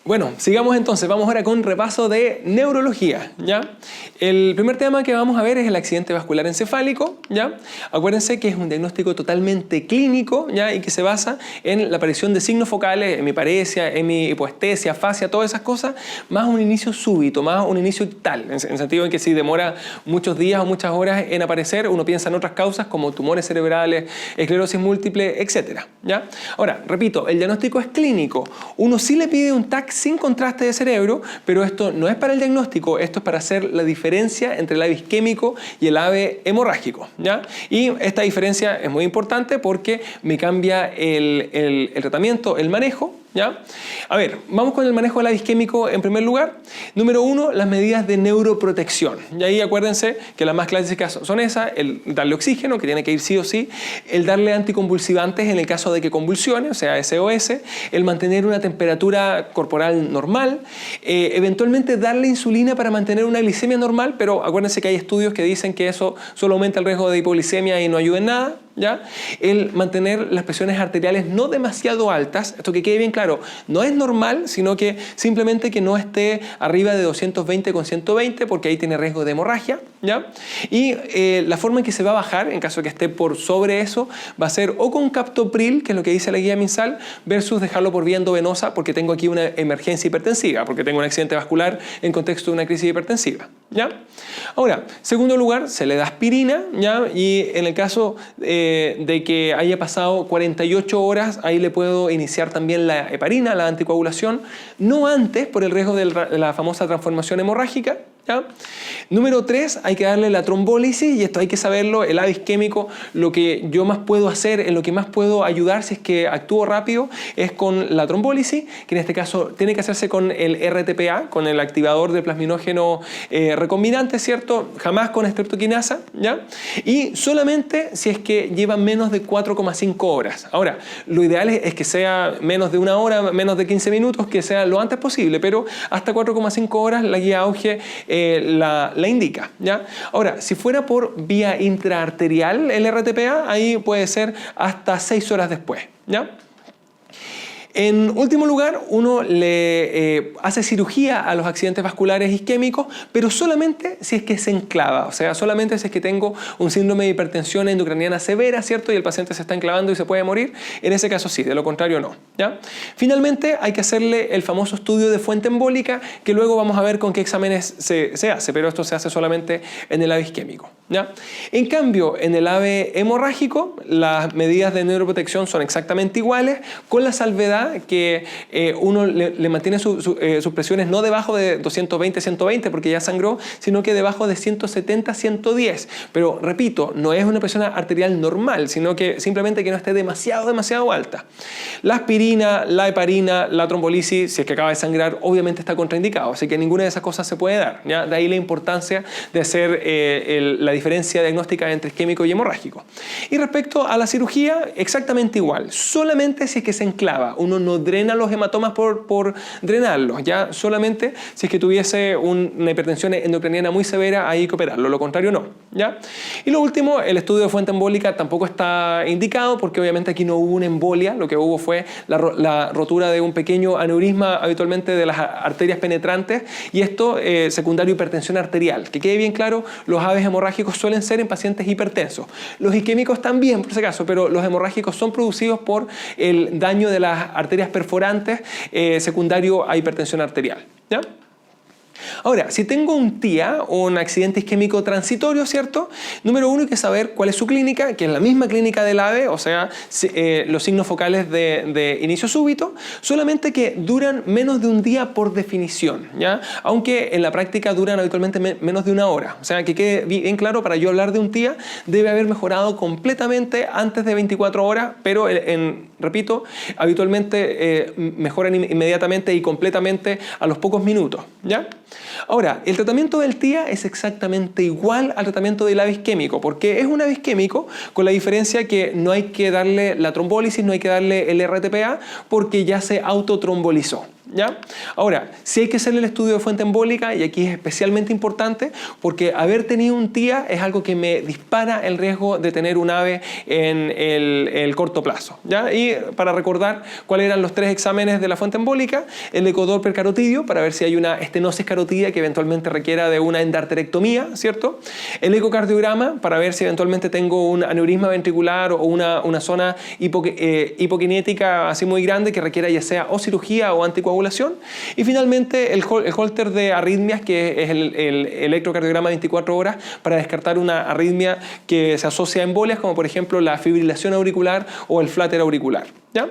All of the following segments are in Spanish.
Bueno, sigamos entonces. Vamos ahora con repaso de neurología, ¿ya? El primer tema que vamos a ver es el accidente vascular encefálico, ¿ya? Acuérdense que es un diagnóstico totalmente clínico, ¿ya? Y que se basa en la aparición de signos focales, hemiparesia, hemihipoestesia, afasia, todas esas cosas, más un inicio súbito, más un inicio ictal, en el sentido en que si demora muchos días o muchas horas en aparecer, uno piensa en otras causas como tumores cerebrales, esclerosis múltiple, etc., ¿ya? Ahora, repito, el diagnóstico es clínico. Uno sí le pide un TAC sin contraste de cerebro, pero esto no es para el diagnóstico, esto es para hacer la diferencia entre el AVE isquémico y el AVE hemorrágico, ¿ya? Y esta diferencia es muy importante porque me cambia el tratamiento, el manejo, ¿ya? A ver, vamos con el manejo del AVE isquémico en primer lugar. Número 1, las medidas de neuroprotección. Y ahí acuérdense que las más clásicas son esas, el darle oxígeno, que tiene que ir sí o sí, el darle anticonvulsivantes en el caso de que convulsione, o sea, SOS, el mantener una temperatura corporal normal, eventualmente darle insulina para mantener una glicemia normal, pero acuérdense que hay estudios que dicen que eso solo aumenta el riesgo de hipoglicemia y no ayuda en nada, ¿ya? El mantener las presiones arteriales no demasiado altas, esto que quede bien claro, no es normal, sino que simplemente que no esté arriba de 220 con 120, porque ahí tiene riesgo de hemorragia, ¿ya? Y la forma en que se va a bajar, en caso de que esté por sobre eso, va a ser o con captopril, que es lo que dice la guía MinSal, versus dejarlo por vía endovenosa, porque tengo aquí una emergencia hipertensiva, porque tengo un accidente vascular en contexto de una crisis hipertensiva, ¿ya? Ahora, segundo lugar, se le da aspirina, ¿ya? Y en el caso de que haya pasado 48 horas, ahí le puedo iniciar también la heparina, la anticoagulación, no antes por el riesgo de la famosa transformación hemorrágica, ¿ya? Número 3, hay que darle la trombólisis, y esto hay que saberlo, el AVE isquémico, lo que yo más puedo hacer, en lo que más puedo ayudar si es que actúo rápido, es con la trombólisis, que en este caso tiene que hacerse con el RTPA, con el activador de plasminógeno recombinante, ¿cierto? Jamás con streptokinasa, ¿ya? Y solamente si es que lleva menos de 4,5 horas. Ahora, lo ideal es que sea menos de una hora, menos de 15 minutos, que sea lo antes posible, pero hasta 4,5 horas la guía AUGE la indica, ¿ya? Ahora, si fuera por vía intraarterial el RTPA, ahí puede ser hasta 6 horas después, ¿ya? En último lugar, uno le hace cirugía a los accidentes vasculares isquémicos, pero solamente si es que se enclava, o sea, solamente si es que tengo un síndrome de hipertensión endocraniana severa, ¿cierto? Y el paciente se está enclavando y se puede morir, en ese caso sí, de lo contrario no, ¿ya? Finalmente, hay que hacerle el famoso estudio de fuente embólica, que luego vamos a ver con qué exámenes se hace, pero esto se hace solamente en el AVE isquémico, ¿ya? En cambio, en el AVE hemorrágico, las medidas de neuroprotección son exactamente iguales, con la salvedad que uno le mantiene sus presiones no debajo de 220-120 porque ya sangró, sino que debajo de 170-110. Pero repito, no es una presión arterial normal, sino que simplemente que no esté demasiado alta. La aspirina, la heparina, la trombolisis, si es que acaba de sangrar, obviamente está contraindicado, así que ninguna de esas cosas se puede dar, ¿ya? De ahí la importancia de hacer la diferencia diagnóstica entre isquémico y hemorrágico. Y respecto a la cirugía, exactamente igual, solamente si es que se enclava. Uno no drena los hematomas por drenarlos, ya solamente si es que tuviese una hipertensión endocraniana muy severa, ahí hay que operarlo, lo contrario no, ¿ya? Y lo último, el estudio de fuente embólica tampoco está indicado porque obviamente aquí no hubo una embolia, lo que hubo fue la rotura de un pequeño aneurisma habitualmente de las arterias penetrantes, y esto secundario hipertensión arterial. Que quede bien claro, los AVEs hemorrágicos suelen ser en pacientes hipertensos. Los isquémicos también, por si acaso, pero los hemorrágicos son producidos por el daño de las arterias perforantes secundario a hipertensión arterial, ¿ya? Ahora, si tengo un TIA o un accidente isquémico transitorio, ¿cierto? Número 1, hay que saber cuál es su clínica, que es la misma clínica del AVE, o sea, los signos focales de inicio súbito, solamente que duran menos de un día por definición, ¿ya? Aunque en la práctica duran habitualmente menos de una hora. O sea, que quede bien claro, para yo hablar de un TIA, debe haber mejorado completamente antes de 24 horas, pero repito, habitualmente mejoran inmediatamente y completamente a los pocos minutos, ¿ya? Ahora, el tratamiento del TIA es exactamente igual al tratamiento del AVE isquémico, porque es un AVE isquémico, con la diferencia que no hay que darle la trombólisis, no hay que darle el RTPA, porque ya se autotrombolizó, ¿ya? Ahora, sí hay que hacer el estudio de fuente embólica y aquí es especialmente importante porque haber tenido un TIA es algo que me dispara el riesgo de tener un AVE en el corto plazo, ¿ya? Y para recordar cuáles eran los 3 exámenes de la fuente embólica, el ecodoppler carotidio para ver si hay una estenosis carotidia que eventualmente requiera de una endarterectomía, ¿cierto? El ecocardiograma para ver si eventualmente tengo un aneurisma ventricular o una zona hipokinética así muy grande que requiera ya sea o cirugía o anticoagulación. Y finalmente el holter de arritmias, que es el electrocardiograma 24 horas para descartar una arritmia que se asocia a embolias, como por ejemplo la fibrilación auricular o el flutter auricular, ¿ya?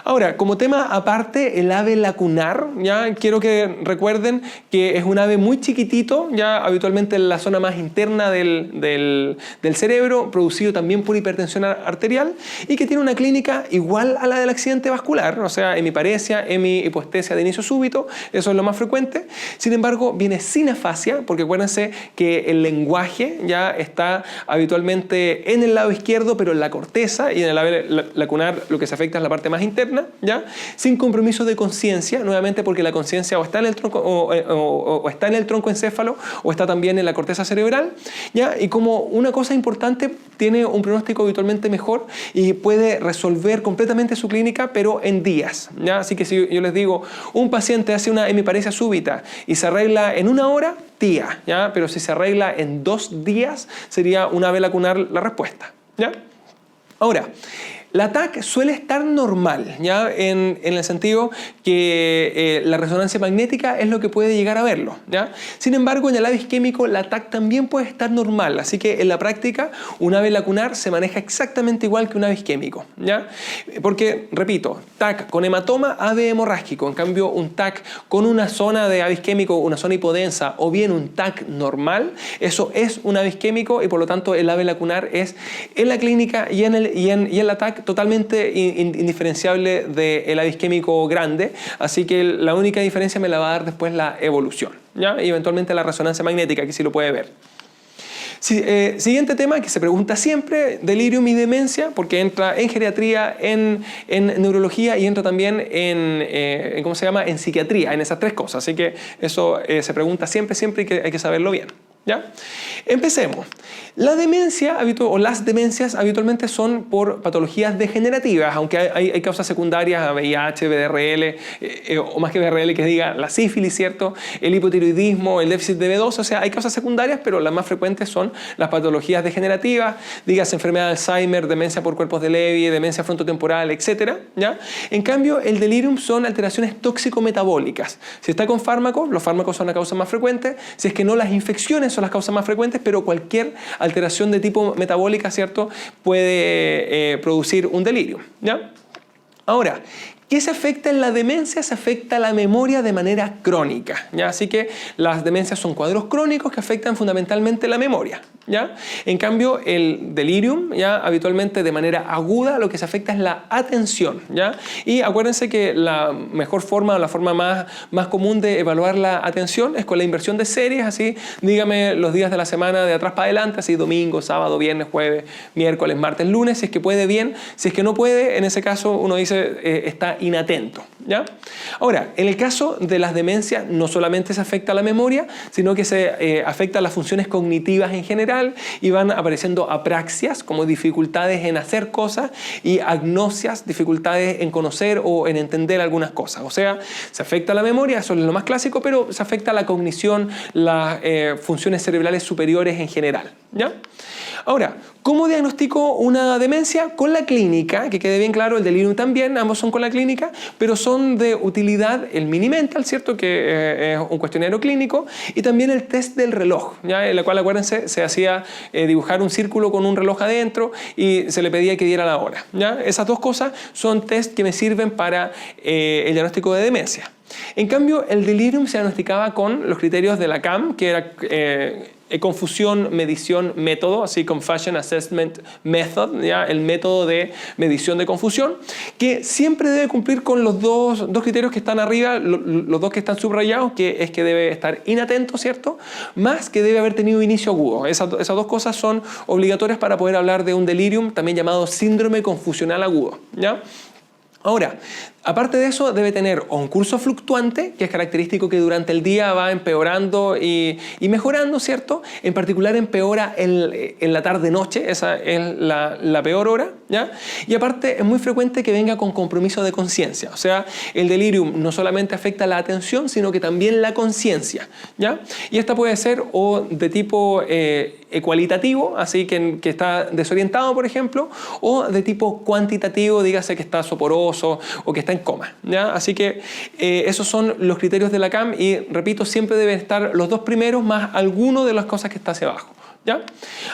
Ahora, como tema aparte, el ave lacunar, ¿ya? Quiero que recuerden que es un ave muy chiquitito, ya habitualmente en la zona más interna del cerebro, producido también por hipertensión arterial y que tiene una clínica igual a la del accidente vascular, o sea, hemiparesia, hemihipoestesia de inicio súbito, eso es lo más frecuente. Sin embargo, viene sin afasia, porque acuérdense que el lenguaje ya está habitualmente en el lado izquierdo, pero en la corteza, y en el ave lacunar lo que se afecta es la parte más interna, ¿ya? Sin compromiso de conciencia, nuevamente porque la conciencia o está en el tronco o está en el tronco encéfalo o está también en la corteza cerebral, ¿ya? Y como una cosa importante, tiene un pronóstico habitualmente mejor y puede resolver completamente su clínica, pero en días, ¿ya? Así que si yo les digo, un paciente hace una hemiparesia súbita y se arregla en 1 hora, TIA, ¿ya? Pero si se arregla en 2 días, sería un ave lacunar la respuesta, ¿ya? Ahora, la TAC suele estar normal, ¿ya? En el sentido que la resonancia magnética es lo que puede llegar a verlo, ¿ya? Sin embargo, en el ave isquémico la TAC también puede estar normal, así que en la práctica un ave lacunar se maneja exactamente igual que un ave isquémico, ¿ya? Porque, repito, TAC con hematoma, ave hemorrágico. En cambio, un TAC con una zona de ave isquémico, una zona hipodensa o bien un TAC normal, eso es un ave isquémico y por lo tanto el ave lacunar es en la clínica y en la TAC totalmente indiferenciable del ave isquémico grande, así que la única diferencia me la va a dar después la evolución, ¿ya? Y eventualmente la resonancia magnética, que sí lo puede ver. Siguiente tema que se pregunta siempre, delirium y demencia, porque entra en geriatría, en neurología y entra también ¿cómo se llama? En psiquiatría, en esas 3 cosas, así que eso se pregunta siempre y que hay que saberlo bien, ¿ya? Empecemos. La demencia o las demencias habitualmente son por patologías degenerativas, aunque hay causas secundarias, VIH, VRL, o más que VRL que diga la sífilis, ¿cierto? El hipotiroidismo, el déficit de B12, o sea, hay causas secundarias, pero las más frecuentes son las patologías degenerativas, digas enfermedad de Alzheimer, demencia por cuerpos de Levy, demencia frontotemporal, etc., ¿ya? En cambio, el delirium son alteraciones tóxico-metabólicas. Si está con fármacos, los fármacos son la causa más frecuente, si es que no, las infecciones son las causas más frecuentes, pero cualquier alteración de tipo metabólica, ¿cierto?, puede producir un delirio, ¿ya? Ahora, ¿qué se afecta en la demencia? Se afecta la memoria de manera crónica, ¿ya? Así que las demencias son cuadros crónicos que afectan fundamentalmente la memoria, ¿ya? En cambio, el delirium, ¿ya?, habitualmente de manera aguda lo que se afecta es la atención, ¿ya? Y acuérdense que la mejor forma o la forma más común de evaluar la atención es con la inversión de series, así, dígame los días de la semana de atrás para adelante, así domingo, sábado, viernes, jueves, miércoles, martes, lunes, si es que puede bien, si es que no puede, en ese caso uno dice está inatento, ¿ya? Ahora, en el caso de las demencias no solamente se afecta la memoria, sino que se afecta las funciones cognitivas en general y van apareciendo apraxias como dificultades en hacer cosas y agnosias, dificultades en conocer o en entender algunas cosas. O sea, se afecta la memoria, eso es lo más clásico, pero se afecta la cognición, las funciones cerebrales superiores en general, ¿ya? Ahora, ¿cómo diagnostico una demencia? Con la clínica, que quede bien claro, el delirium también, ambos son con la clínica, pero son de utilidad el Mini-Mental, ¿cierto?, que es un cuestionario clínico, y también el test del reloj, ¿ya?, en la cual, acuérdense, se hacía dibujar un círculo con un reloj adentro y se le pedía que diera la hora, ¿ya? Esas 2 cosas son test que me sirven para el diagnóstico de demencia. En cambio, el delirium se diagnosticaba con los criterios de la CAM, que era confusión, medición, método, así Confusion Assessment Method, ¿ya?, el método de medición de confusión, que siempre debe cumplir con los dos criterios que están arriba, los 2 que están subrayados, que es que debe estar inatento, ¿cierto?, más que debe haber tenido inicio agudo. Esas 2 cosas son obligatorias para poder hablar de un delirium, también llamado síndrome confusional agudo, ¿ya? Ahora, Aparte de eso, debe tener o un curso fluctuante, que es característico que durante el día va empeorando y mejorando, ¿cierto? En particular empeora en la tarde-noche, esa es la peor hora, ¿ya? Y aparte es muy frecuente que venga con compromiso de conciencia, o sea, el delirium no solamente afecta la atención, sino que también la conciencia, ¿ya? Y esta puede ser o de tipo cualitativo, así que está desorientado, por ejemplo, o de tipo cuantitativo, dígase que está soporoso o que está en coma, ¿ya? Así que esos son los criterios de la CAM y, repito, siempre deben estar los dos primeros más alguno de las cosas que está hacia abajo, ¿ya?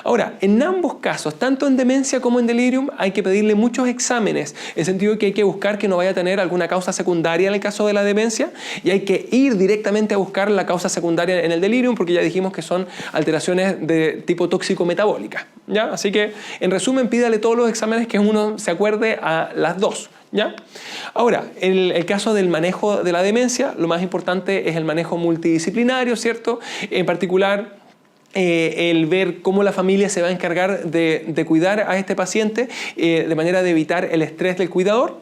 Ahora, en ambos casos, tanto en demencia como en delirium, hay que pedirle muchos exámenes, en el sentido de que hay que buscar que no vaya a tener alguna causa secundaria en el caso de la demencia y hay que ir directamente a buscar la causa secundaria en el delirium, porque ya dijimos que son alteraciones de tipo tóxico-metabólica, ¿ya? Así que, en resumen, pídale todos los exámenes que uno se acuerde a las dos, ¿ya? Ahora, en el caso del manejo de la demencia, lo más importante es el manejo multidisciplinario, ¿cierto? En particular, el ver cómo la familia se va a encargar de cuidar a este paciente de manera de evitar el estrés del cuidador.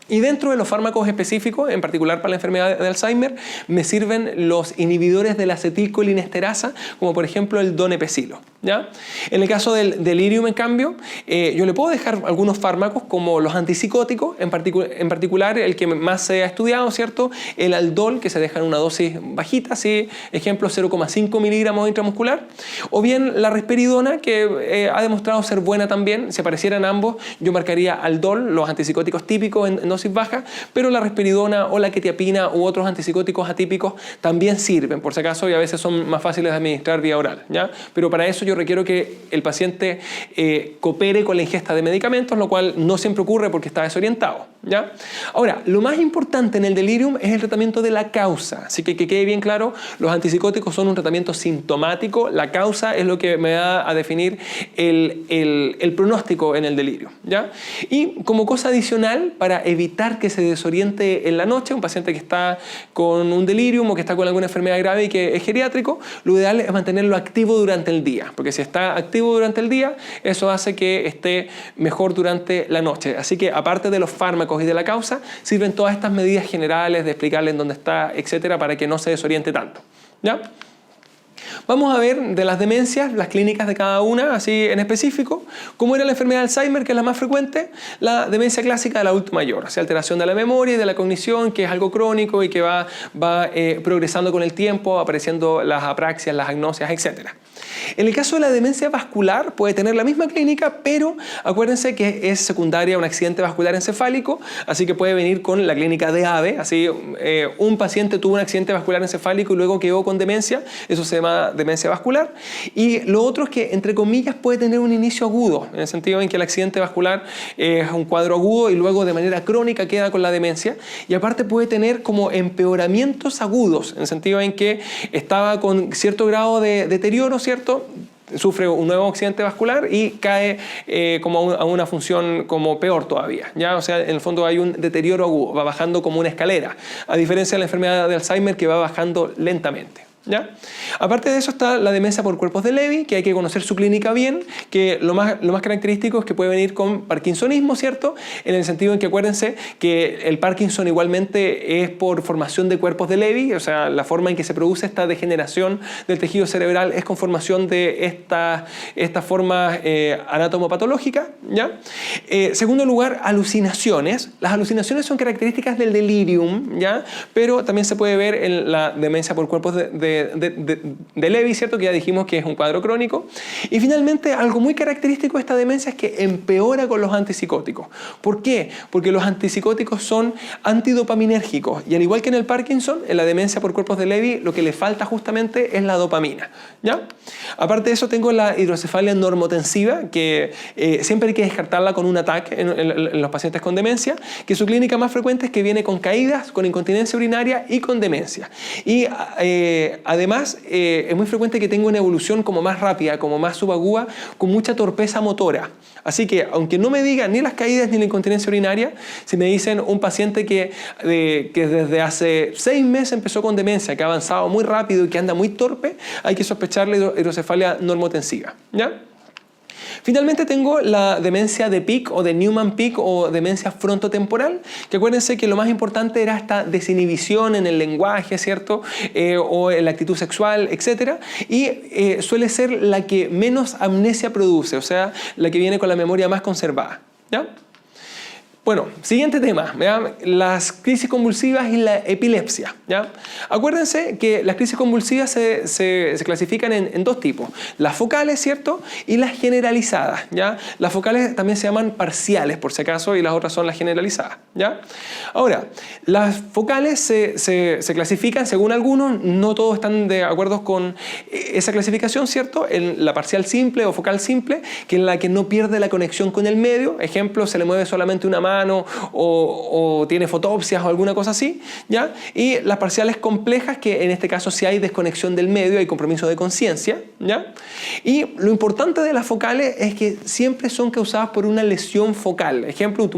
Y dentro de los fármacos específicos, en particular para la enfermedad de Alzheimer, me sirven los inhibidores de la acetilcolinesterasa, como por ejemplo el donepezilo, ¿ya? En el caso del delirium, en cambio, yo le puedo dejar algunos fármacos como los antipsicóticos, en particular el que más se ha estudiado, ¿cierto? El Aldol, que se deja en una dosis bajita, ¿sí? Ejemplo 0,5 miligramos intramuscular, o bien la risperidona, que ha demostrado ser buena también. Si aparecieran ambos, yo marcaría Aldol, los antipsicóticos típicos en dosis baja, pero la risperidona o la quetiapina u otros antipsicóticos atípicos también sirven, por si acaso, y a veces son más fáciles de administrar vía oral, ¿ya? Pero para eso yo requiero que el paciente coopere con la ingesta de medicamentos, lo cual no siempre ocurre porque está desorientado, ¿ya? Ahora, lo más importante en el delirium es el tratamiento de la causa, así que quede bien claro, los antipsicóticos son un tratamiento sintomático, la causa es lo que me va a definir el pronóstico en el delirio, ¿ya? Y como cosa adicional, para evitar que se desoriente en la noche, un paciente que está con un delirium o que está con alguna enfermedad grave y que es geriátrico, lo ideal es mantenerlo activo durante el día, porque si está activo durante el día, eso hace que esté mejor durante la noche. Así que aparte de los fármacos y de la causa, sirven todas estas medidas generales de explicarle en dónde está, etcétera, para que no se desoriente tanto, ¿ya? Vamos a ver de las demencias, las clínicas de cada una, así en específico. ¿Cómo era la enfermedad de Alzheimer, que es la más frecuente? La demencia clásica del adulto mayor, o sea, alteración de la memoria y de la cognición, que es algo crónico y que va progresando con el tiempo, apareciendo las apraxias, las agnosias, etc. En el caso de la demencia vascular, puede tener la misma clínica, pero acuérdense que es secundaria a un accidente vascular encefálico, así que puede venir con la clínica de AVE, así un paciente tuvo un accidente vascular encefálico y luego quedó con demencia, eso se llama demencia vascular. Y lo otro es que, entre comillas, puede tener un inicio agudo, en el sentido en que el accidente vascular es un cuadro agudo y luego de manera crónica queda con la demencia, y aparte puede tener como empeoramientos agudos, en el sentido en que estaba con cierto grado de deterioro, ¿cierto? Sufre un nuevo accidente vascular y cae como a una función como peor todavía, ¿ya? O sea, en el fondo hay un deterioro agudo, va bajando como una escalera, a diferencia de la enfermedad de Alzheimer que va bajando lentamente, ¿ya? Aparte de eso está la demencia por cuerpos de Levy, que hay que conocer su clínica bien, que lo más característico es que puede venir con parkinsonismo, ¿cierto? En el sentido en que acuérdense que el Parkinson igualmente es por formación de cuerpos de Levy, o sea, la forma en que se produce esta degeneración del tejido cerebral es con formación de esta forma anatomopatológica, ¿ya? Segundo lugar, alucinaciones. Las alucinaciones son características del delirium, ¿ya? Pero también se puede ver en la demencia por cuerpos de Levy, ¿cierto? Que ya dijimos que es un cuadro crónico. Y finalmente, algo muy característico de esta demencia es que empeora con los antipsicóticos. ¿Por qué? Porque los antipsicóticos son antidopaminérgicos y al igual que en el Parkinson, en la demencia por cuerpos de Levy, lo que le falta justamente es la dopamina, ¿ya? Aparte de eso, tengo la hidrocefalia normotensiva, que siempre hay que descartarla con un ataque en los pacientes con demencia, que su clínica más frecuente es que viene con caídas, con incontinencia urinaria y con demencia. Y además es muy frecuente que tenga una evolución como más rápida, como más subaguda, con mucha torpeza motora. Así que, aunque no me digan ni las caídas ni la incontinencia urinaria, si me dicen un paciente que desde hace 6 meses empezó con demencia, que ha avanzado muy rápido y que anda muy torpe, hay que sospecharle hidrocefalia normotensiva, ¿ya? Finalmente tengo la demencia de Pick o de Neumann-Pick o demencia frontotemporal, que acuérdense que lo más importante era esta desinhibición en el lenguaje, ¿cierto? O en la actitud sexual, etc. Y suele ser la que menos amnesia produce, o sea, la que viene con la memoria más conservada, ¿ya? Bueno, siguiente tema, ¿ya? Las crisis convulsivas y la epilepsia, ¿ya? Acuérdense que las crisis convulsivas se clasifican en dos tipos, las focales, ¿cierto? Y las generalizadas, ¿ya? Las focales también se llaman parciales, por si acaso, y las otras son las generalizadas, ¿ya? Ahora, las focales se clasifican según algunos, no todos están de acuerdo con esa clasificación, ¿cierto? En la parcial simple o focal simple, que es la que no pierde la conexión con el medio, ejemplo, se le mueve solamente una mano, o tiene fotopsias o alguna cosa así, ¿ya? Y las parciales complejas, que en este caso sí hay desconexión del medio, hay compromiso de conciencia, ¿ya? Y lo importante de las focales es que siempre son causadas por una lesión focal, ejemplo, un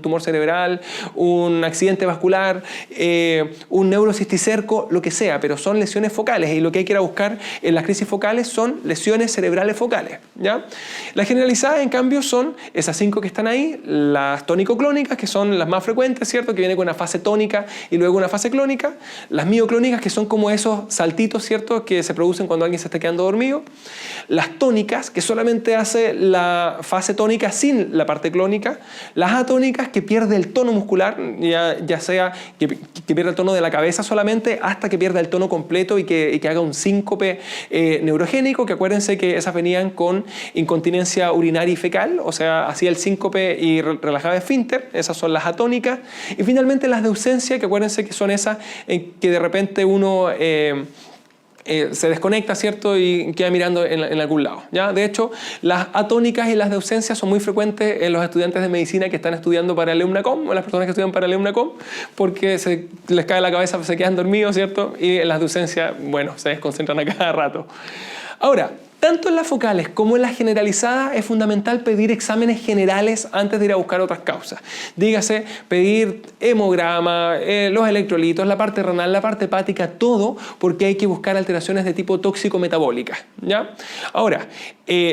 tumor cerebral, un accidente vascular, un neurocisticerco, lo que sea, pero son lesiones focales, y lo que hay que ir a buscar en las crisis focales son lesiones cerebrales focales, ¿ya? Las generalizadas, en cambio, son esas 5 que están ahí, las tónico-clónicas, que son las más frecuentes, ¿cierto? Que viene con una fase tónica y luego una fase clónica. Las mioclónicas, que son como esos saltitos, ¿cierto? Que se producen cuando alguien se está quedando dormido. Las tónicas, que solamente hace la fase tónica sin la parte clónica. Las atónicas, que pierde el tono muscular, ya sea que pierda el tono de la cabeza solamente hasta que pierda el tono completo y que haga un síncope neurogénico, que acuérdense que esas venían con incontinencia urinaria y fecal, o sea, hacía el síncope y relajaba el esfínter, esas son las atónicas. Y finalmente las de ausencia, que acuérdense que son esas en que de repente uno se desconecta, ¿cierto? Y queda mirando en algún lado, ¿ya? De hecho, las atónicas y las de ausencia son muy frecuentes en los estudiantes de medicina que están estudiando para el EUMNACOM, o las personas que estudian para el EUMNACOM, porque les cae la cabeza, se quedan dormidos, ¿cierto? Y en las de ausencia, bueno, se desconcentran a cada rato. Ahora, tanto en las focales como en las generalizadas es fundamental pedir exámenes generales antes de ir a buscar otras causas. Dígase, pedir hemograma, los electrolitos, la parte renal, la parte hepática, todo, porque hay que buscar alteraciones de tipo tóxico-metabólicas, ¿ya? Ahora,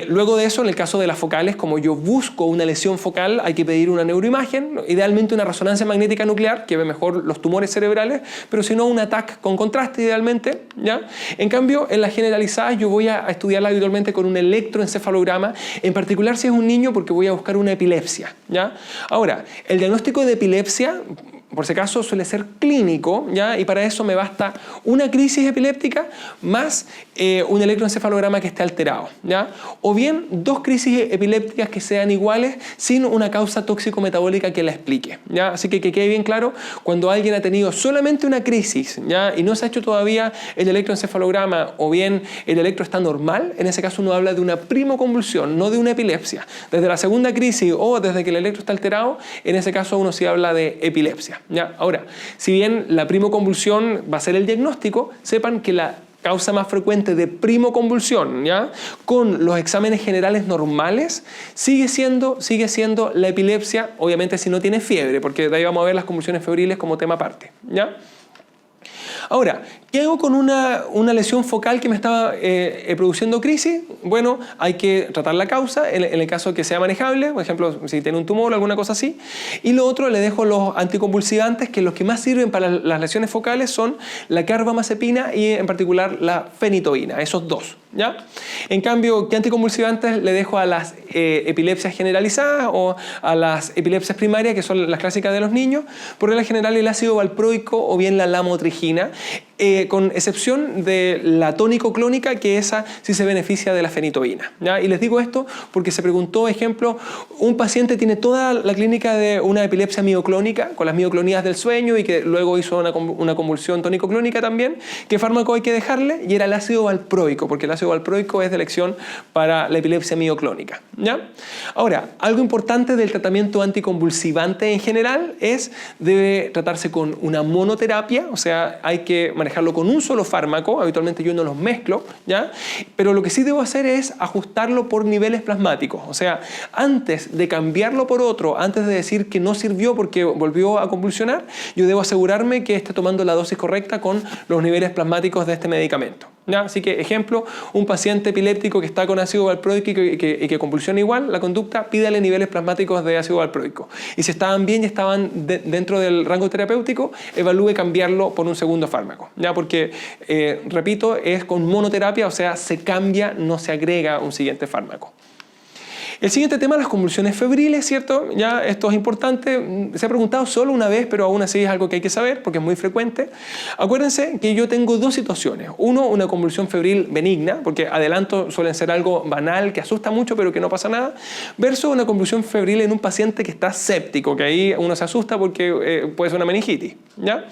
luego de eso, en el caso de las focales, como yo busco una lesión focal, hay que pedir una neuroimagen, idealmente una resonancia magnética nuclear, que ve mejor los tumores cerebrales, pero si no, un TAC con contraste, idealmente, ¿ya? En cambio, en las generalizadas yo voy a estudiarla habitualmente con un electroencefalograma, en particular si es un niño, porque voy a buscar una epilepsia, ¿ya? Ahora, el diagnóstico de epilepsia, por si acaso, suele ser clínico, ¿ya? Y para eso me basta una crisis epiléptica más un electroencefalograma que esté alterado, ¿ya? O bien 2 crisis epilépticas que sean iguales sin una causa tóxico-metabólica que la explique, ¿ya? Así que quede bien claro, cuando alguien ha tenido solamente una crisis, ¿ya? Y no se ha hecho todavía el electroencefalograma, o bien el electro está normal, en ese caso uno habla de una primoconvulsión, no de una epilepsia. Desde la segunda crisis o desde que el electro está alterado, en ese caso uno sí habla de epilepsia, ¿ya? Ahora, si bien la primoconvulsión va a ser el diagnóstico, sepan que la causa más frecuente de primoconvulsión, ¿ya? Con los exámenes generales normales, sigue siendo la epilepsia, obviamente si no tiene fiebre, porque de ahí vamos a ver las convulsiones febriles como tema aparte, ¿ya? Ahora, ¿qué hago con una lesión focal que me estaba produciendo crisis? Bueno, hay que tratar la causa en el caso que sea manejable, por ejemplo, si tiene un tumor o alguna cosa así. Y lo otro, le dejo los anticonvulsivantes, que los que más sirven para las lesiones focales son la carbamazepina y en particular la fenitoína, esos 2, ¿ya? En cambio, ¿qué anticonvulsivantes le dejo a las epilepsias generalizadas o a las epilepsias primarias, que son las clásicas de los niños? Por regla general, el ácido valproico o bien la lamotrigina, con excepción de la tónico-clónica, que esa sí se beneficia de la fenitoína, ¿ya? Y les digo esto porque se preguntó, ejemplo, un paciente tiene toda la clínica de una epilepsia mioclónica, con las mioclonías del sueño, y que luego hizo una convulsión tónico-clónica también. ¿Qué fármaco hay que dejarle? Y era el ácido valproico, porque el ácido valproico es de elección para la epilepsia mioclónica, ¿ya? Ahora, algo importante del tratamiento anticonvulsivante en general debe tratarse con una monoterapia, o sea, hay que manejarlo con un solo fármaco, habitualmente yo no los mezclo, ¿ya? Pero lo que sí debo hacer es ajustarlo por niveles plasmáticos, o sea, antes de cambiarlo por otro, antes de decir que no sirvió porque volvió a convulsionar, yo debo asegurarme que esté tomando la dosis correcta con los niveles plasmáticos de este medicamento, ¿ya? Así que, ejemplo, un paciente epiléptico que está con ácido valproico y que convulsiona igual la conducta, pídale niveles plasmáticos de ácido valproico. Y si estaban bien y estaban dentro del rango terapéutico, evalúe cambiarlo por un segundo fármaco, ¿ya? Porque, repito, es con monoterapia, o sea, se cambia, no se agrega un siguiente fármaco. El siguiente tema, las convulsiones febriles, ¿cierto? Ya esto es importante, se ha preguntado solo una vez, pero aún así es algo que hay que saber porque es muy frecuente. Acuérdense que yo tengo dos situaciones. Uno, una convulsión febril benigna, porque adelanto suelen ser algo banal, que asusta mucho, pero que no pasa nada, versus una convulsión febril en un paciente que está séptico, que ahí uno se asusta porque puede ser una meningitis, ¿ya?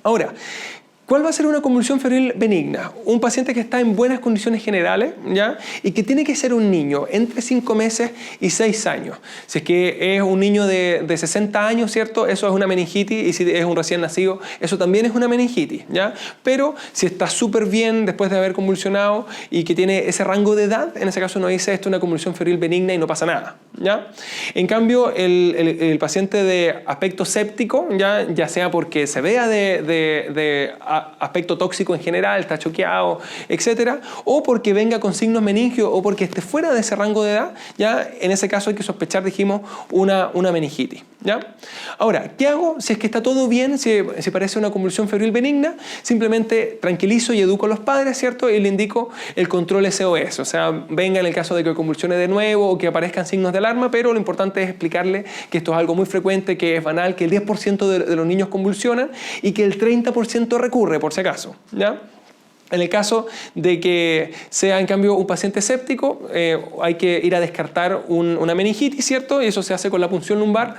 Ahora, ¿cuál va a ser una convulsión febril benigna? Un paciente que está en buenas condiciones generales, ¿ya? Y que tiene que ser un niño entre 5 meses y 6 años. Si es que es un niño de 60 años, ¿cierto? Eso es una meningitis, y si es un recién nacido, eso también es una meningitis, ¿ya? Pero si está súper bien después de haber convulsionado y que tiene ese rango de edad, en ese caso uno dice esto es una convulsión febril benigna y no pasa nada, ¿ya? En cambio, el paciente de aspecto séptico, ya sea porque se vea de aspecto tóxico en general, está choqueado, etcétera, o porque venga con signos meningios o porque esté fuera de ese rango de edad, ya en ese caso hay que sospechar, dijimos, una meningitis, ¿ya? Ahora, ¿qué hago si es que está todo bien, si parece una convulsión febril benigna? Simplemente tranquilizo y educo a los padres, ¿cierto? Y le indico el control SOS, o sea, venga en el caso de que convulsione de nuevo o que aparezcan signos de alarma, pero lo importante es explicarle que esto es algo muy frecuente, que es banal, que el 10% de los niños convulsionan y que el 30% recurre, por si acaso, ¿ya? En el caso de que sea, en cambio, un paciente séptico, hay que ir a descartar una meningitis, ¿cierto? Y eso se hace con la punción lumbar.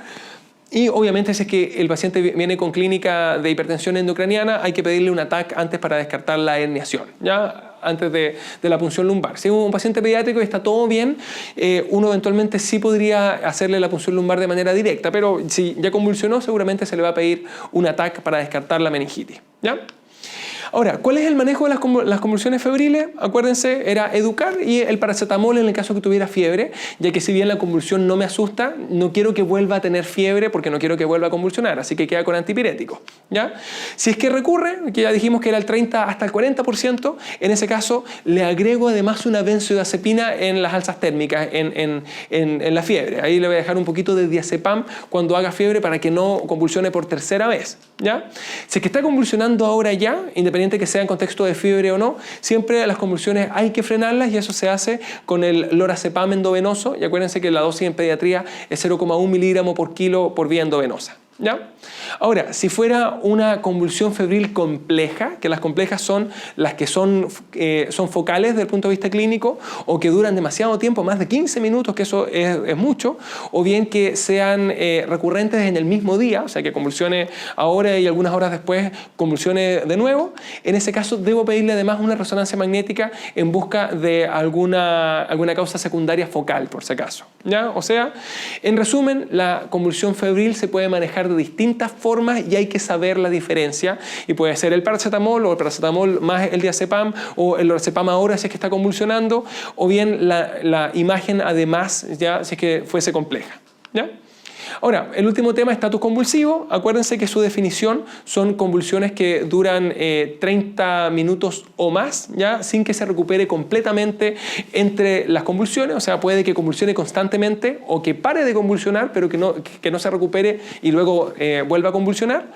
Y obviamente si es que el paciente viene con clínica de hipertensión endocraniana, hay que pedirle un TAC antes para descartar la herniación, ¿ya? Antes de la punción lumbar. Si es un paciente pediátrico y está todo bien, uno eventualmente sí podría hacerle la punción lumbar de manera directa, pero si ya convulsionó, seguramente se le va a pedir un TAC para descartar la meningitis, ¿ya? Ahora, ¿cuál es el manejo de las convulsiones febriles? Acuérdense, era educar y el paracetamol en el caso que tuviera fiebre, ya que si bien la convulsión no me asusta, no quiero que vuelva a tener fiebre porque no quiero que vuelva a convulsionar, así que queda con antipiréticos, ¿ya? Si es que recurre, que ya dijimos que era el 30 hasta el 40%, en ese caso le agrego además una benzodiazepina en las alzas térmicas, en la fiebre. Ahí le voy a dejar un poquito de diazepam cuando haga fiebre para que no convulsione por tercera vez, ¿ya? Si es que está convulsionando ahora ya, independiente que sea en contexto de fiebre o no, siempre las convulsiones hay que frenarlas y eso se hace con el lorazepam endovenoso, y acuérdense que la dosis en pediatría es 0,1 miligramo por kilo por vía endovenosa, ¿ya? Ahora, si fuera una convulsión febril compleja, que las complejas son las que son focales desde el punto de vista clínico o que duran demasiado tiempo, más de 15 minutos, que eso es mucho, o bien que sean recurrentes en el mismo día, o sea que convulsione ahora y algunas horas después convulsione de nuevo, en ese caso debo pedirle además una resonancia magnética en busca de alguna causa secundaria focal, por si acaso, ¿ya? O sea, en resumen, la convulsión febril se puede manejar de distintas formas y hay que saber la diferencia, y puede ser el paracetamol o el paracetamol más el diazepam o el lorazepam ahora si es que está convulsionando, o bien la imagen además ya si es que fuese compleja, ¿ya? Ahora, el último tema, estatus convulsivo. Acuérdense que su definición son convulsiones que duran 30 minutos o más, ¿ya? Sin que se recupere completamente entre las convulsiones. O sea, puede que convulsione constantemente o que pare de convulsionar, pero que no se recupere y luego vuelva a convulsionar.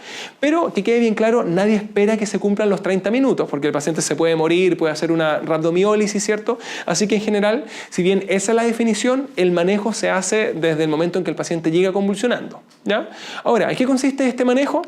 Pero que quede bien claro, nadie espera que se cumplan los 30 minutos, porque el paciente se puede morir, puede hacer una rhabdomiólisis, ¿cierto? Así que en general, si bien esa es la definición, el manejo se hace desde el momento en que el paciente llega convulsionando, ¿ya? Ahora, ¿en qué consiste este manejo?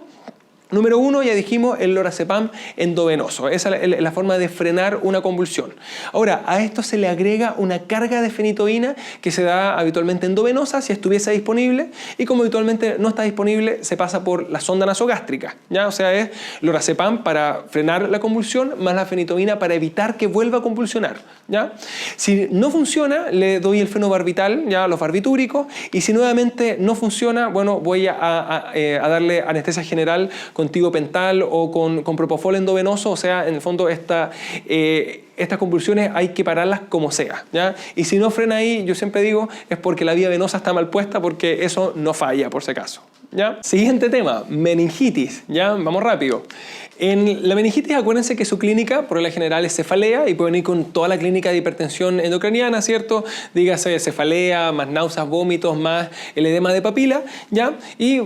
Número 1, ya dijimos, el lorazepam endovenoso. Esa es la forma de frenar una convulsión. Ahora, a esto se le agrega una carga de fenitoína que se da habitualmente endovenosa si estuviese disponible, y como habitualmente no está disponible, se pasa por la sonda nasogástrica, ¿ya? O sea, es lorazepam para frenar la convulsión más la fenitoína para evitar que vuelva a convulsionar, ¿ya? Si no funciona, le doy el fenobarbital, ya, los barbitúricos, y si nuevamente no funciona, bueno, voy a darle anestesia general con tiopental o con propofol endovenoso. O sea, en el fondo estas convulsiones hay que pararlas como sea, ¿ya? Y si no frena ahí, yo siempre digo, es porque la vía venosa está mal puesta, porque eso no falla, por si acaso, ¿ya? Siguiente tema, meningitis, ¿ya? Vamos rápido. En la meningitis, acuérdense que su clínica, por lo general, es cefalea y pueden ir con toda la clínica de hipertensión endocraniana, ¿cierto? Dígase cefalea, más náuseas, vómitos, más el edema de papila, ¿ya? Y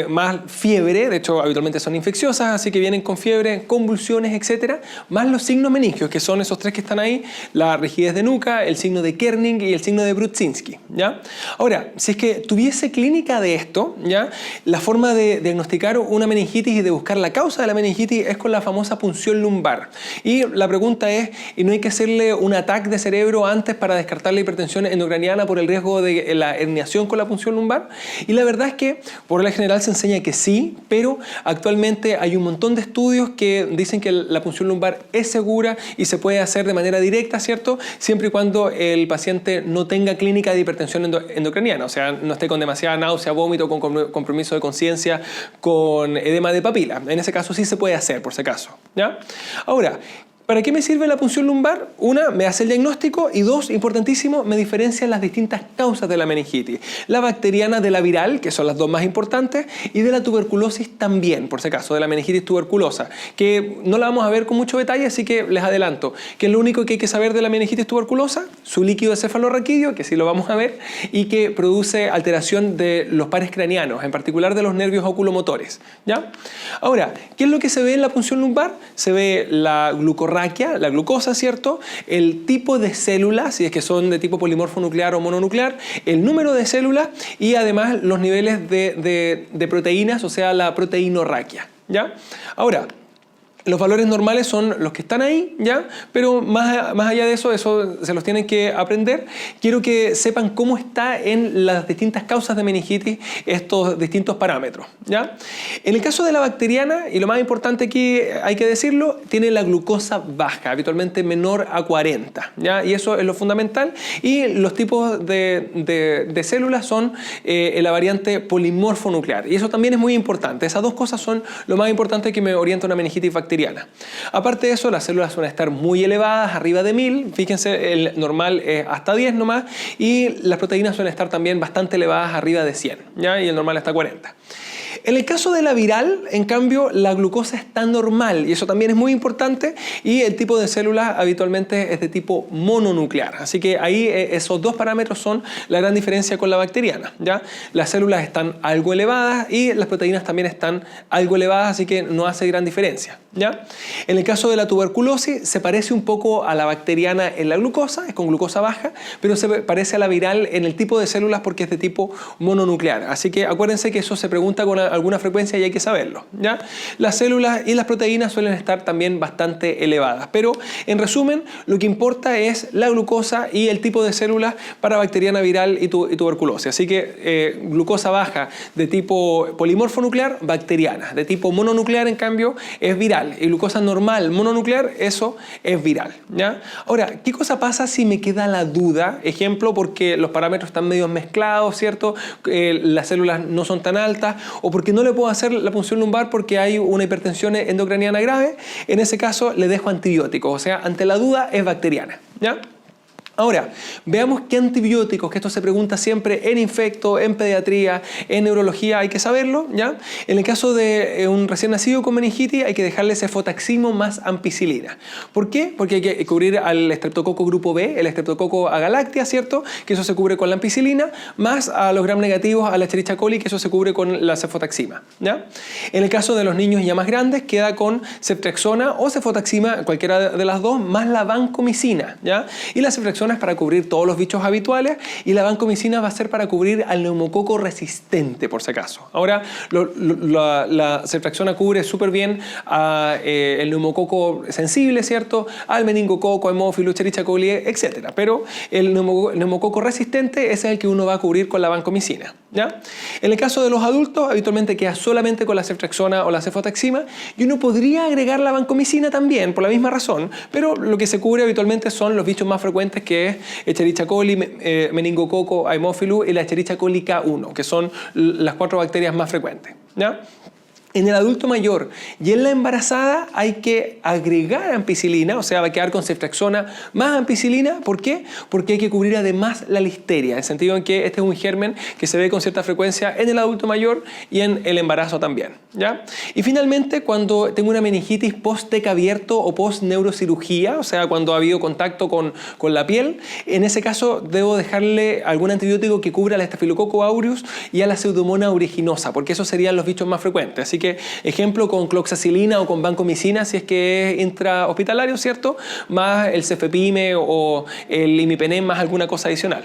más fiebre, de hecho, habitualmente son infecciosas, así que vienen con fiebre, convulsiones, etcétera, más los signos meningios, que son esos tres que están ahí, la rigidez de nuca, el signo de Kerning y el signo de Brudzinski, ¿ya? Ahora, si es que tuviese clínica de esto, ¿ya? La forma de diagnosticar una meningitis y de buscar la causa de la meningitis es con la famosa punción lumbar. Y la pregunta es, ¿y no hay que hacerle un ataque de cerebro antes para descartar la hipertensión endocraniana por el riesgo de la herniación con la punción lumbar? Y la verdad es que por lo general se enseña que sí, pero actualmente hay un montón de estudios que dicen que la punción lumbar es segura y se puede hacer de manera directa, ¿cierto? Siempre y cuando el paciente no tenga clínica de hipertensión endocraniana, o sea, no esté con demasiada náusea, vómito, con compromiso de conciencia, con edema de papila. En ese caso sí se puede hacer, por si acaso, ¿ya? Ahora, ¿para qué me sirve la punción lumbar? Una, me hace el diagnóstico y dos, importantísimo, me diferencia las distintas causas de la meningitis. La bacteriana de la viral, que son las dos más importantes, y de la tuberculosis también, por si acaso, de la meningitis tuberculosa, que no la vamos a ver con mucho detalle, así que les adelanto, que es lo único que hay que saber de la meningitis tuberculosa, su líquido cefalorraquídeo, que sí lo vamos a ver, y que produce alteración de los pares craneanos, en particular de los nervios oculomotores, ¿ya? Ahora, ¿qué es lo que se ve en la punción lumbar? Se ve la glucorraquia, la glucosa, ¿cierto? El tipo de células, si es que son de tipo polimorfo nuclear o mononuclear, el número de células y además los niveles de proteínas, o sea, la proteinorraquia, ¿ya? Ahora, los valores normales son los que están ahí, ¿ya? Pero más allá de eso se los tienen que aprender. Quiero que sepan cómo está en las distintas causas de meningitis estos distintos parámetros, ¿ya? En el caso de la bacteriana, y lo más importante aquí hay que decirlo, tiene la glucosa baja, habitualmente menor a 40, ¿ya? Y eso es lo fundamental. Y los tipos de células son la variante polimorfo nuclear. Y eso también es muy importante. Esas dos cosas son lo más importante que me orienta una meningitis bacteriana. Aparte de eso, las células suelen estar muy elevadas, arriba de 1000, fíjense, el normal es hasta 10 nomás, y las proteínas suelen estar también bastante elevadas, arriba de 100, ¿ya? Y el normal está 40. En el caso de la viral, en cambio, la glucosa está normal y eso también es muy importante y el tipo de células habitualmente es de tipo mononuclear. Así que ahí esos dos parámetros son la gran diferencia con la bacteriana, ¿ya? Las células están algo elevadas y las proteínas también están algo elevadas, así que no hace gran diferencia, ¿ya? En el caso de la tuberculosis se parece un poco a la bacteriana en la glucosa, es con glucosa baja, pero se parece a la viral en el tipo de células porque es de tipo mononuclear. Así que acuérdense que eso se pregunta con alguna frecuencia y hay que saberlo, ¿ya? Las células y las proteínas suelen estar también bastante elevadas, pero en resumen lo que importa es la glucosa y el tipo de células para bacteriana, viral y tuberculosis. Así que glucosa baja de tipo polimorfo nuclear, bacteriana. De tipo mononuclear, en cambio, es viral. Y glucosa normal mononuclear, eso es viral, ¿ya? Ahora, ¿qué cosa pasa si me queda la duda? Ejemplo, porque los parámetros están medio mezclados, ¿cierto? Las células no son tan altas o porque no le puedo hacer la punción lumbar porque hay una hipertensión endocraniana grave. En ese caso le dejo antibióticos, o sea, ante la duda es bacteriana, ¿ya? Ahora, veamos qué antibióticos, que esto se pregunta siempre en infecto, en pediatría, en neurología, hay que saberlo, ¿ya? En el caso de un recién nacido con meningitis hay que dejarle cefotaximo más ampicilina. ¿Por qué? Porque hay que cubrir al estreptococo grupo B, el estreptococo agalactia, ¿cierto? Que eso se cubre con la ampicilina, más a los gram negativos a la Escherichia coli, que eso se cubre con la cefotaxima, ¿ya? En el caso de los niños ya más grandes queda con ceftriaxona o cefotaxima, cualquiera de las dos, más la vancomicina, ¿ya? Y la ceftriaxona es para cubrir todos los bichos habituales y la vancomicina va a ser para cubrir al neumococo resistente, por si acaso. Ahora, la ceftriaxona cubre súper bien el neumococo sensible, ¿cierto? Al meningococo, Haemophilus, Escherichia coli, etc. Pero el neumococo resistente ese es el que uno va a cubrir con la vancomicina, ¿ya? En el caso de los adultos, habitualmente queda solamente con la ceftriaxona o la cefotaxima y uno podría agregar la vancomicina también, por la misma razón, pero lo que se cubre habitualmente son los bichos más frecuentes que es Escherichia coli, meningococo, Haemophilus y la Escherichia coli K1, que son las 4 bacterias más frecuentes, ¿ya? En el adulto mayor y en la embarazada hay que agregar ampicilina, o sea, va a quedar con ceftriaxona más ampicilina. ¿Por qué? Porque hay que cubrir además la listeria, en el sentido en que este es un germen que se ve con cierta frecuencia en el adulto mayor y en el embarazo también, ¿ya? Y finalmente, cuando tengo una meningitis post-TEC abierto o post-neurocirugía, o sea, cuando ha habido contacto con la piel, en ese caso debo dejarle algún antibiótico que cubra al Staphylococcus aureus y a la Pseudomonas aeruginosa, porque esos serían los bichos más frecuentes. Así que, ejemplo, con cloxacilina o con vancomicina, si es que es intrahospitalario, ¿cierto? Más el cefepime o el imipenem más alguna cosa adicional.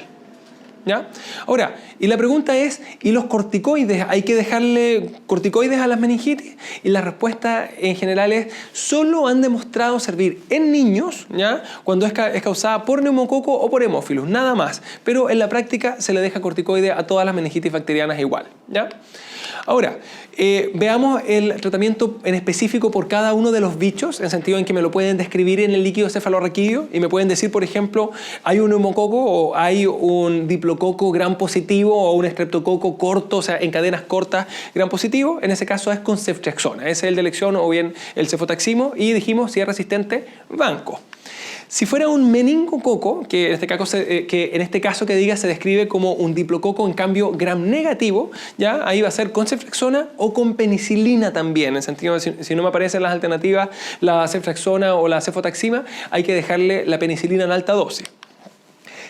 ¿Ya? Ahora, y la pregunta es, ¿y los corticoides? ¿Hay que dejarle corticoides a las meningitis? Y la respuesta en general es, solo han demostrado servir en niños, ¿ya? Cuando es causada por neumococo o por hemófilos, nada más. Pero en la práctica se le deja corticoide a todas las meningitis bacterianas igual, ¿ya? Ahora, veamos el tratamiento en específico por cada uno de los bichos, en sentido en que me lo pueden describir en el líquido cefalorraquídeo y me pueden decir, por ejemplo, hay un neumococo o hay un diplococo gram positivo o un estreptococo corto, o sea, en cadenas cortas gram positivo. En ese caso es con ceftriaxona, ese es el de elección o bien el cefotaximo, y dijimos, si es resistente, vanco. Si fuera un meningococo, que en este caso que diga se describe como un diplococo en cambio gram negativo, ¿ya? Ahí va a ser con ceftriaxona o con penicilina también, en el sentido de si no me aparecen las alternativas, la ceftriaxona o la cefotaxima, hay que dejarle la penicilina en alta dosis.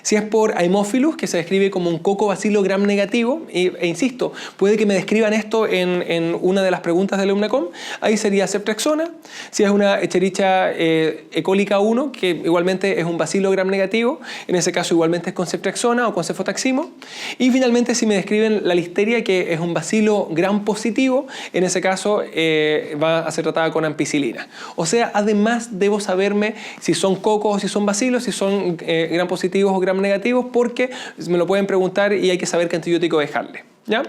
Si es por Haemophilus, que se describe como un coco bacilo gram negativo, e insisto, puede que me describan esto en una de las preguntas del EUMNACOM, ahí sería ceftriaxona. Si es una Escherichia ecólica 1, que igualmente es un bacilo gram negativo, en ese caso igualmente es con ceftriaxona o con cefotaximo. Y finalmente, si me describen la listeria, que es un bacilo gram positivo, en ese caso va a ser tratada con ampicilina. O sea, además debo saberme si son cocos o si son bacilos, si son gram positivos o gram negativos, porque me lo pueden preguntar y hay que saber qué antibiótico dejarle, ¿ya?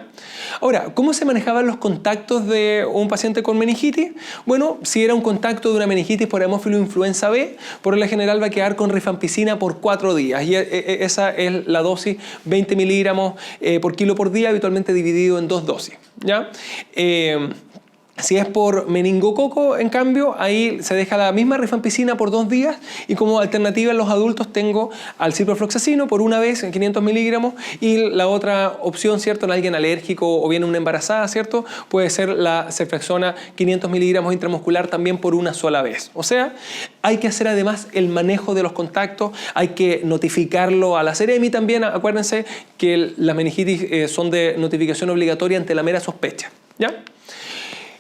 Ahora, ¿cómo se manejaban los contactos de un paciente con meningitis? Bueno, si era un contacto de una meningitis por Haemophilus influenza B, por regla general va a quedar con rifampicina por 4 días y esa es la dosis, 20 miligramos por kilo por día, habitualmente dividido en 2 dosis, ¿ya? Si es por meningococo, en cambio, ahí se deja la misma rifampicina por 2 días y como alternativa en los adultos tengo al ciprofloxacino por una vez en 500 miligramos y la otra opción, ¿cierto? En alguien alérgico o bien una embarazada, ¿cierto? Puede ser la ceftriaxona 500 miligramos intramuscular también por una sola vez. O sea, hay que hacer además el manejo de los contactos, hay que notificarlo a la Seremi también. Acuérdense que las meningitis son de notificación obligatoria ante la mera sospecha, ¿ya?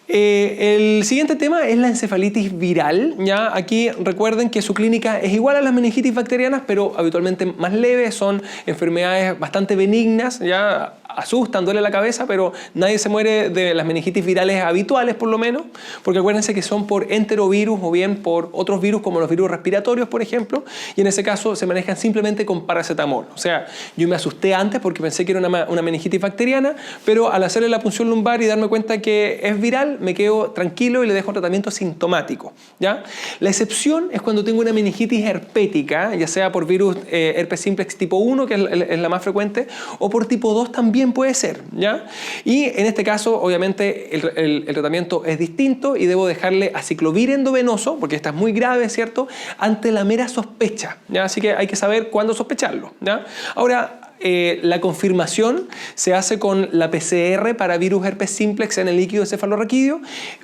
El siguiente tema es la encefalitis viral, ¿ya? Aquí recuerden que su clínica es igual a las meningitis bacterianas, pero habitualmente más leve, son enfermedades bastante benignas, ¿ya? Asustan, duele la cabeza, pero nadie se muere de las meningitis virales habituales, por lo menos, porque acuérdense que son por enterovirus o bien por otros virus como los virus respiratorios, por ejemplo, y en ese caso se manejan simplemente con paracetamol. O sea, yo me asusté antes porque pensé que era una meningitis bacteriana, pero al hacerle la punción lumbar y darme cuenta que es viral, me quedo tranquilo y le dejo tratamiento sintomático, ¿ya? La excepción es cuando tengo una meningitis herpética, ya sea por virus herpes simplex tipo 1, que es la más frecuente, o por tipo 2 también puede ser, ¿ya? Y en este caso, obviamente, el tratamiento es distinto y debo dejarle aciclovir endovenoso, porque esta es muy grave, ¿cierto?, ante la mera sospecha, ¿ya? Así que hay que saber cuándo sospecharlo, ¿ya? Ahora, la confirmación se hace con la PCR para virus herpes simplex en el líquido cefalorraquídeo,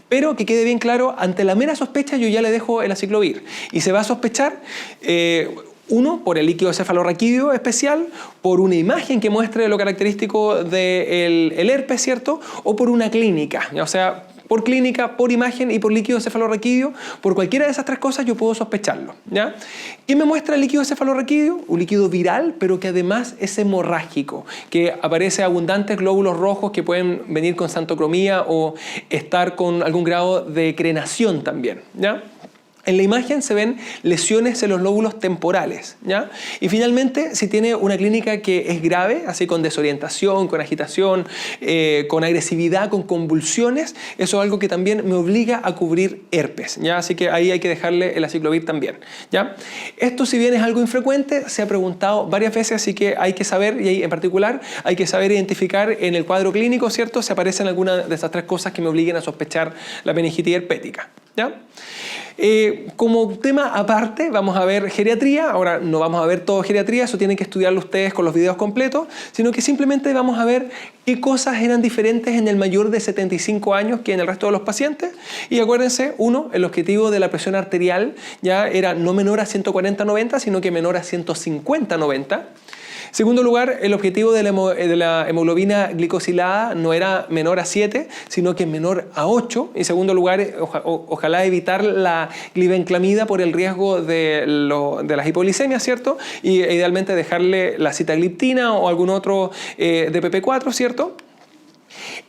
pero que quede bien claro, ante la mera sospecha yo ya le dejo el aciclovir y se va a sospechar uno, por el líquido cefalorraquídeo especial, por una imagen que muestre lo característico del herpes, ¿cierto? O por una clínica, o sea, por clínica, por imagen y por líquido cefalorraquídeo, por cualquiera de esas 3 cosas yo puedo sospecharlo, ¿ya? ¿Qué me muestra el líquido cefalorraquídeo? Un líquido viral, pero que además es hemorrágico, que aparece abundantes glóbulos rojos que pueden venir con xantocromía o estar con algún grado de crenación también, ¿ya? En la imagen se ven lesiones en los lóbulos temporales, ¿ya? Y finalmente, si tiene una clínica que es grave, así con desorientación, con agitación, con agresividad, con convulsiones, eso es algo que también me obliga a cubrir herpes, ¿ya? Así que ahí hay que dejarle el aciclovir también, ¿ya? Esto, si bien es algo infrecuente, se ha preguntado varias veces, así que hay que saber, y ahí en particular hay que saber identificar en el cuadro clínico, ¿cierto?, si aparecen alguna de estas tres cosas que me obliguen a sospechar la meningitis herpética, ¿ya? Como tema aparte vamos a ver geriatría. Ahora no vamos a ver todo geriatría, eso tienen que estudiarlo ustedes con los videos completos, sino que simplemente vamos a ver qué cosas eran diferentes en el mayor de 75 años que en el resto de los pacientes. Y acuérdense, uno, el objetivo de la presión arterial ya era no menor a 140/90, sino que menor a 150/90. Segundo lugar, el objetivo de la hemoglobina glicosilada no era menor a 7, sino que menor a 8. Y segundo lugar, ojalá evitar la glibenclamida por el riesgo de las hipoglicemias, ¿cierto? Y idealmente dejarle la sitagliptina o algún otro DPP4, ¿cierto?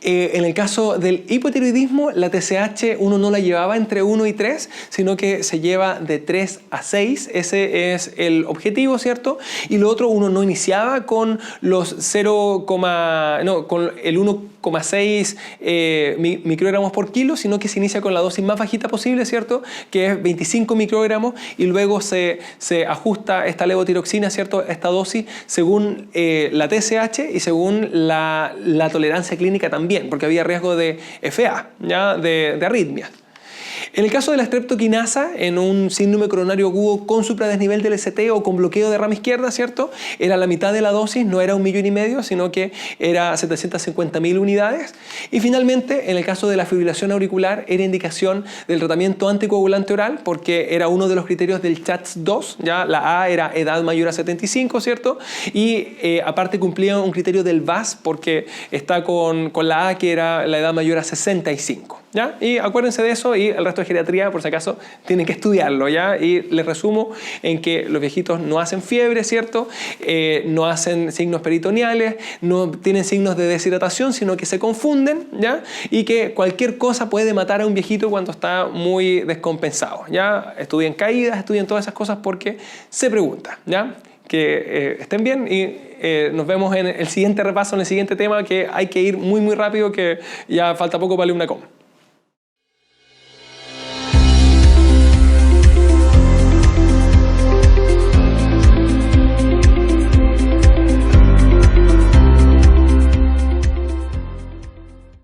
En el caso del hipotiroidismo, la TSH uno no la llevaba entre 1 y 3, sino que se lleva de 3 a 6. Ese es el objetivo, ¿cierto? Y lo otro, uno no iniciaba con los con el 1,6 microgramos por kilo, sino que se inicia con la dosis más bajita posible, ¿cierto?, que es 25 microgramos, y luego se ajusta esta levotiroxina, ¿cierto?, esta dosis según la TSH y según la tolerancia clínica también, porque había riesgo de FA, ¿ya?, de arritmias. En el caso de la streptokinasa, en un síndrome coronario agudo con supradesnivel del ST o con bloqueo de rama izquierda, ¿cierto?, era la mitad de la dosis, no era 1,5 millones, sino que era 750.000 unidades. Y finalmente, en el caso de la fibrilación auricular, era indicación del tratamiento anticoagulante oral, porque era uno de los criterios del CHATS-2, ¿ya? La A era edad mayor a 75, ¿cierto? Y aparte cumplía un criterio del VAS, porque está con la A, que era la edad mayor a 65. ¿Ya? Y acuérdense de eso, y el resto de geriatría, por si acaso, tienen que estudiarlo, ¿ya? Y les resumo en que los viejitos no hacen fiebre, ¿cierto? No hacen signos peritoneales, no tienen signos de deshidratación, sino que se confunden, ¿ya? Y que cualquier cosa puede matar a un viejito cuando está muy descompensado, ¿ya? Estudien caídas, estudien todas esas cosas porque se pregunta, ¿ya? Que estén bien, y nos vemos en el siguiente repaso, en el siguiente tema, que hay que ir muy rápido, que ya falta poco para el UNACOM.